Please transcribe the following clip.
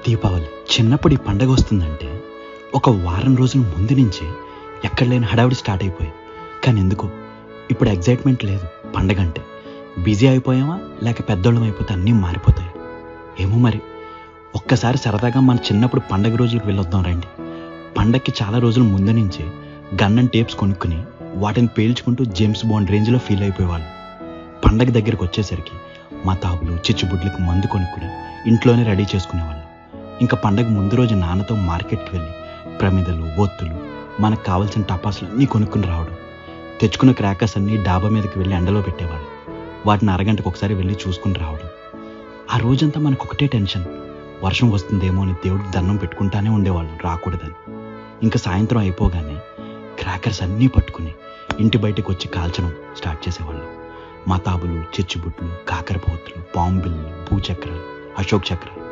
దీపావళి చిన్నప్పుడు ఈ పండగ వస్తుందంటే ఒక వారం రోజుల ముందు నుంచి ఎక్కడ లేని హడావిడి స్టార్ట్ అయిపోయేది. కానీ ఎందుకో ఇప్పుడు ఎగ్జైట్మెంట్ లేదు. పండగ అంటే బిజీ అయిపోయామా లేక పెద్దోళ్ళం అయిపోతే అన్నీ మారిపోతాయి ఏమో మరి. ఒక్కసారి సరదాగా మన చిన్నప్పుడు పండగ రోజులకు వెళ్ళొద్దాం రండి. పండగకి చాలా రోజుల ముందు నుంచి గన్ అండ్ టేప్స్ కొనుక్కుని వాటిని పేల్చుకుంటూ జేమ్స్ బాండ్ రేంజ్లో ఫీల్ అయిపోయేవాళ్ళు. పండగ దగ్గరికి వచ్చేసరికి మా తాబులు చిచ్చుబుడ్లకు మందు కొనుక్కుని ఇంట్లోనే రెడీ చేసుకునేవాళ్ళు. ఇంకా పండగ ముందు రోజు నాన్నతో మార్కెట్కి వెళ్ళి ప్రమిదలు ఒత్తులు మనకు కావాల్సిన టపాసులు అన్నీ కొనుక్కుని రావడం, తెచ్చుకున్న క్రాకర్స్ అన్నీ డాబా మీదకి వెళ్ళి ఎండలో పెట్టేవాళ్ళు. వాటిని అరగంటకు ఒకసారి వెళ్ళి చూసుకుని రావడం. ఆ రోజంతా మనకు ఒకటే టెన్షన్, వర్షం వస్తుందేమో అని దేవుడికి దండం పెట్టుకుంటానే ఉండేవాళ్ళు రాకూడదని. ఇంకా సాయంత్రం అయిపోగానే క్రాకర్స్ అన్నీ పట్టుకుని ఇంటి బయటకు వచ్చి కాల్చడం స్టార్ట్ చేసేవాళ్ళు. మతాబులు చిచ్చుబుట్లు కాకరపోతులు బాంబిళ్ళు భూచక్రాలు అశోక్ చక్రాలు